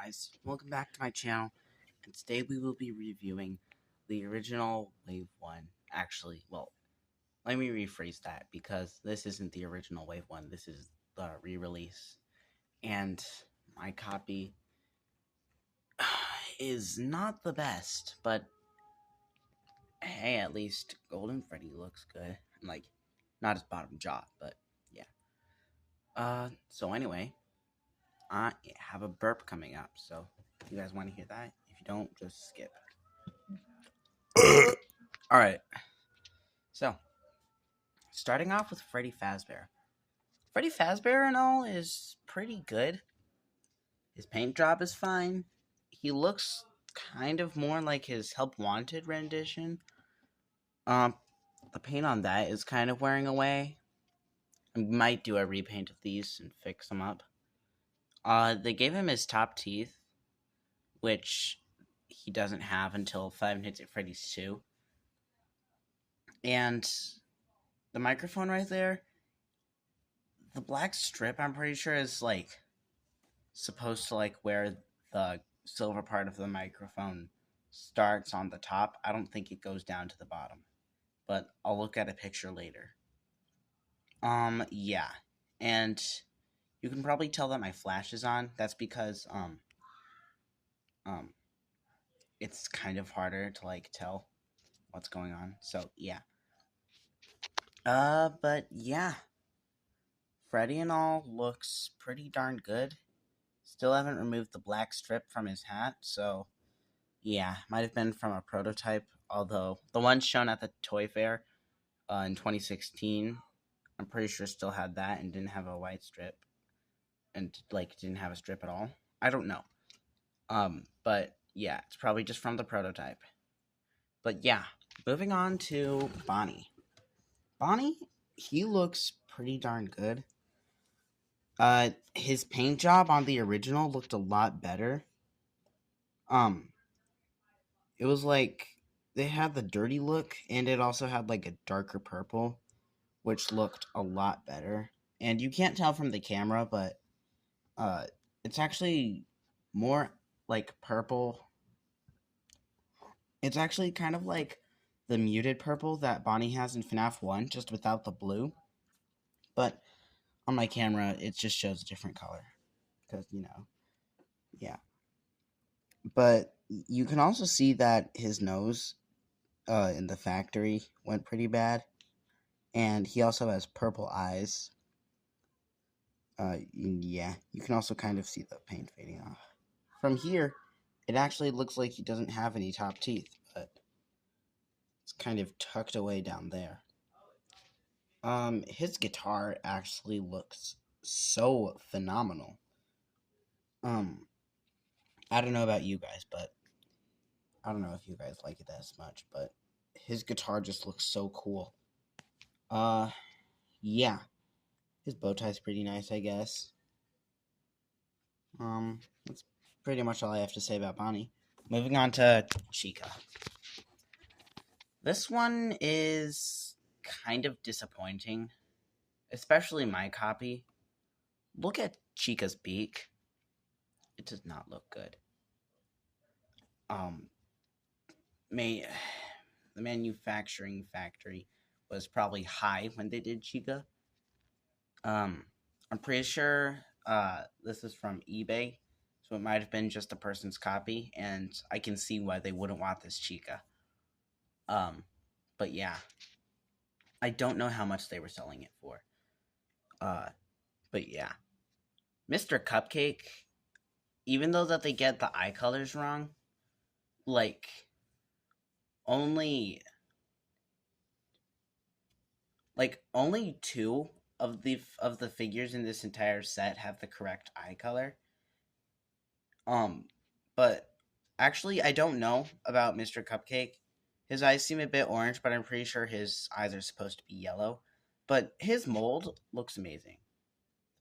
guys, welcome back to my channel, and today we will be reviewing the original Wave 1. Actually, well, let me rephrase that, because this isn't the original Wave 1, this is the re-release, and my copy is not the best, but hey, at least Golden Freddy looks good. Like, not his bottom jaw, but yeah. So anyway, I have a burp coming up, so if you guys want to hear that, if you don't, just skip. Alright, so, starting off with Freddy Fazbear. Freddy Fazbear and all is pretty good. His paint job is fine. He looks kind of more like his Help Wanted rendition. The paint on that is kind of wearing away. I might do a repaint of these and fix them up. They gave him his top teeth, which he doesn't have until Five Nights at Freddy's 2. And the microphone right there, the black strip, I'm pretty sure, is like supposed to like where the silver part of the microphone starts on the top. I don't think it goes down to the bottom, but I'll look at a picture later. Yeah, and you can probably tell that my flash is on. That's because it's kind of harder to like tell what's going on. So yeah. But yeah, Freddy and all looks pretty darn good. Still haven't removed the black strip from his hat, so yeah, might have been from a prototype, although the one shown at the toy fair in 2016, I'm pretty sure still had that and didn't have a white strip, and like didn't have a strip at all. I don't know. But yeah, it's probably just from the prototype. But yeah, moving on to Bonnie. Bonnie, he looks pretty darn good. His paint job on the original looked a lot better. It was like they had the dirty look, and it also had like a darker purple, which looked a lot better. And you can't tell from the camera, but it's actually more like purple. It's actually kind of like the muted purple that Bonnie has in FNAF 1, just without the blue. But on my camera, it just shows a different color. Because, yeah. But you can also see that his nose in the factory went pretty bad. And he also has purple eyes. Yeah, you can also kind of see the paint fading off. From here, it actually looks like he doesn't have any top teeth, but it's kind of tucked away down there. His guitar actually looks so phenomenal. I don't know about you guys, but I don't know if you guys like it as much, but his guitar just looks so cool. Yeah. His bow tie's pretty nice, I guess. That's pretty much all I have to say about Bonnie. Moving on to Chica. This one is kind of disappointing, especially my copy. Look at Chica's beak. It does not look good. The manufacturing factory was probably high when they did Chica. I'm pretty sure this is from eBay, so it might have been just a person's copy, and I can see why they wouldn't want this Chica. But yeah, I don't know how much they were selling it for. But yeah, Mr. Cupcake, even though that they get the eye colors wrong, like only two of the figures in this entire set have the correct eye color. But actually, I don't know about Mr. Cupcake. His eyes seem a bit orange, but I'm pretty sure his eyes are supposed to be yellow. But his mold looks amazing.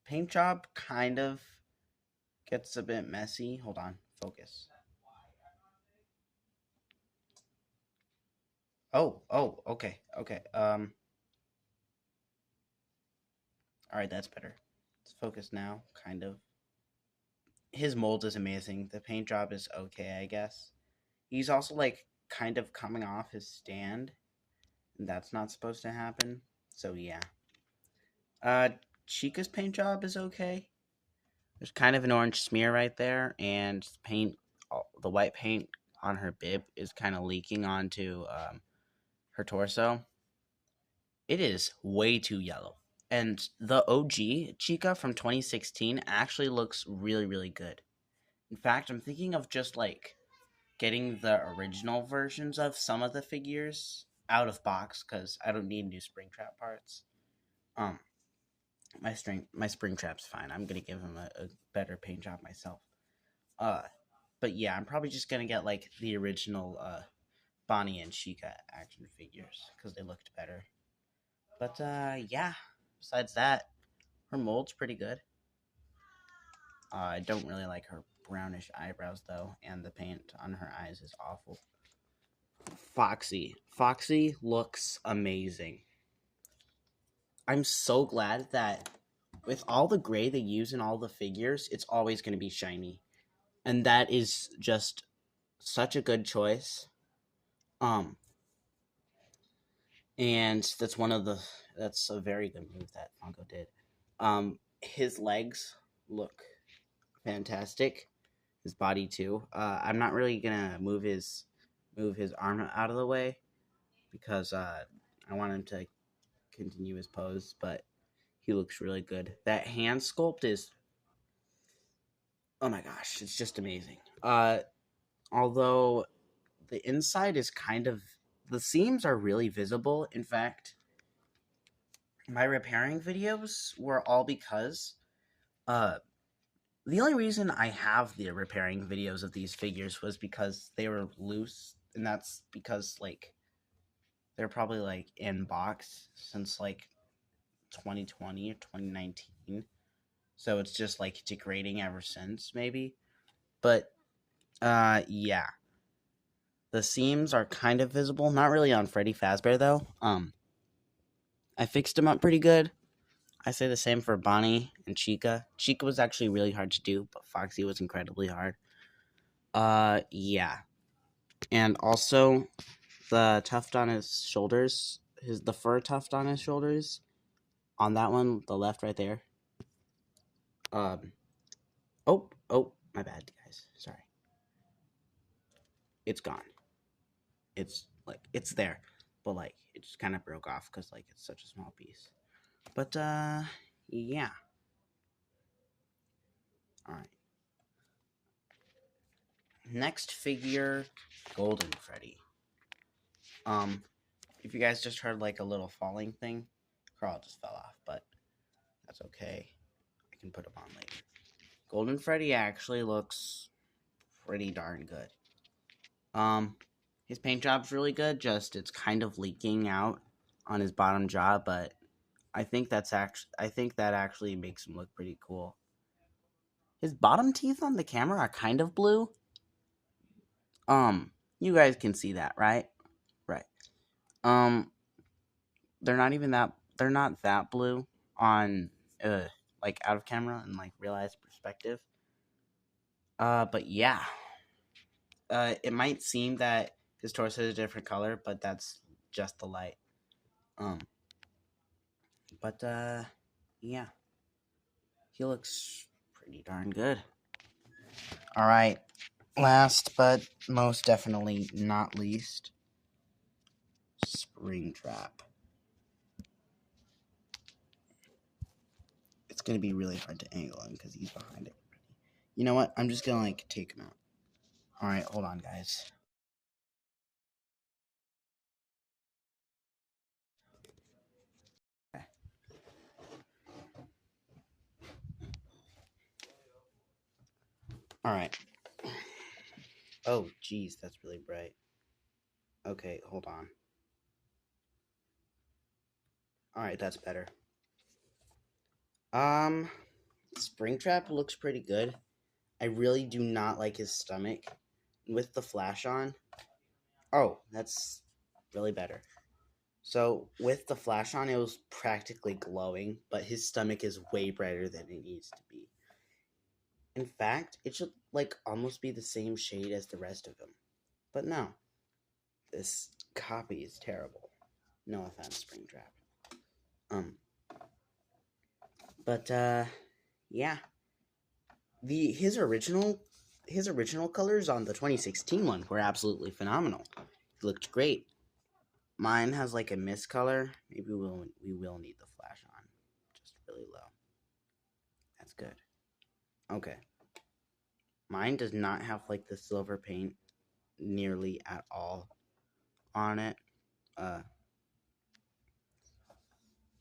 The paint job kind of gets a bit messy. Hold on, focus. Oh, okay. Alright, that's better. Let's focus now, kind of. his mold is amazing. The paint job is okay, I guess. He's also like kind of coming off his stand, and that's not supposed to happen. So yeah. Uh, Chica's paint job is okay. There's kind of an orange smear right there, and the white paint on her bib is kind of leaking onto her torso. It is way too yellow. And the OG Chica from 2016 actually looks really, really good. In fact, I'm thinking of just like getting the original versions of some of the figures out of box because I don't need new Springtrap parts. Um, my Springtrap's fine. I'm gonna give him a better paint job myself. Uh, but yeah, I'm probably just gonna get like the original Bonnie and Chica action figures because they looked better. But yeah. Besides that, her mold's pretty good. I don't really like her brownish eyebrows though, and the paint on her eyes is awful. Foxy. Foxy looks amazing. I'm so glad that with all the gray they use in all the figures, it's always going to be shiny. And that is just such a good choice. Um and that's a very good move that Funko did. His legs look fantastic. His body too. I'm not really gonna move his arm out of the way because I want him to continue his pose, but he looks really good. That hand sculpt is, oh my gosh, it's just amazing. Although the inside is the seams are really visible. In fact, my repairing videos were all because uh the only reason I have the repairing videos of these figures was because they were loose, and that's because like they're probably like in box since like 2020 or 2019. So it's just like degrading ever since maybe. But yeah. The seams are kind of visible, not really on Freddy Fazbear though. I fixed them up pretty good. I say the same for Bonnie and Chica. Chica was actually really hard to do, but Foxy was incredibly hard. Yeah. And also the tuft on his shoulders, the fur tuft on his shoulders, on that one, the left right there. Oh, my bad, guys. Sorry. It's gone. It's like it's there, but like it just kind of broke off because like it's such a small piece. But yeah. All right. Next figure, Golden Freddy. If you guys just heard like a little falling thing, Carl just fell off, but that's okay. I can put him on later. Golden Freddy actually looks pretty darn good. His paint job's really good. Just it's kind of leaking out on his bottom jaw, but I think that actually makes him look pretty cool. His bottom teeth on the camera are kind of blue. You guys can see that, right? Right. Um, they're not that blue on like out of camera and like realized perspective. But yeah. It might seem that his torso is a different color, but that's just the light. Um, but yeah. He looks pretty darn good. All right. Last but most definitely not least, Springtrap. It's going to be really hard to angle him because he's behind it. You know what? I'm just going to like take him out. All right, hold on, guys. Okay. All right. Oh, geez, that's really bright. Okay, hold on. All right, that's better. Springtrap looks pretty good. I really do not like his stomach with the flash on. Oh, that's really better. So with the flash on, it was practically glowing, but his stomach is way brighter than it needs to be. In fact, it should like almost be the same shade as the rest of them. But no, this copy is terrible. No offense, Springtrap. Um, but yeah, the his original colors on the 2016 one were absolutely phenomenal. It looked great. Mine has like a mist color. Maybe we will need the flash on, just really low. That's good. Okay. Mine does not have like the silver paint nearly at all on it. Uh,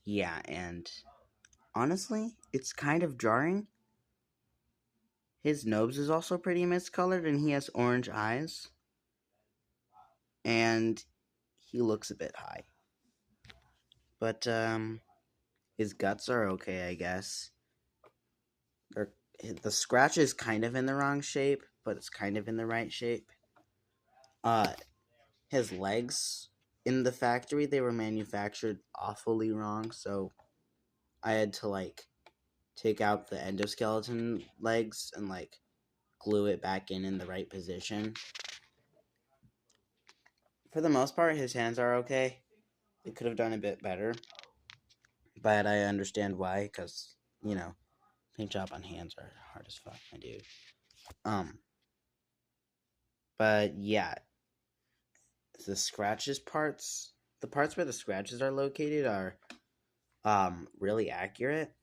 yeah, and honestly, it's kind of jarring. His nose is also pretty miscolored, and he has orange eyes, and he looks a bit high. But his guts are okay, I guess. They're, the scratch is kind of in the wrong shape, but it's kind of in the right shape. Uh, his legs in the factory, they were manufactured awfully wrong, so I had to like take out the endoskeleton legs and like glue it back in the right position. For the most part, his hands are okay. They could have done a bit better, but I understand why, because you know, paint job on hands are hard as fuck, my dude. Um, but yeah, the scratches parts, the parts where the scratches are located are really accurate.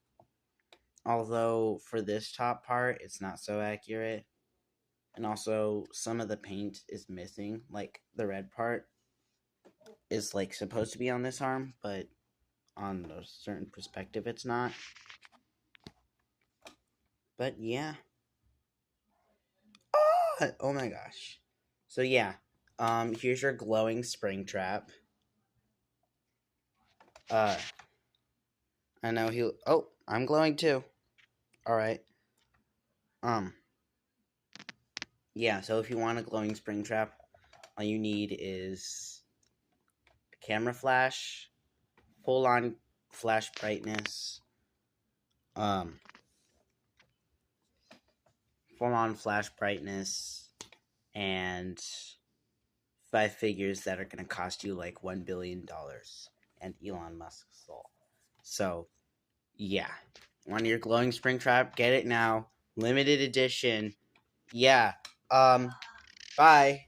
Although for this top part, it's not so accurate. And also, some of the paint is missing. Like, the red part is, like, supposed to be on this arm, but on a certain perspective, it's not. But, yeah. Oh my gosh. So, yeah. Here's your glowing Springtrap. I know he... Oh, I'm glowing too. Alright. Yeah, so if you want a glowing Springtrap, all you need is a camera flash, full-on flash brightness, full-on flash brightness, and 5 figures that are going to cost you like $1 billion and Elon Musk's soul. So, yeah. Want your glowing Springtrap? Get it now. Limited edition. Yeah. Bye.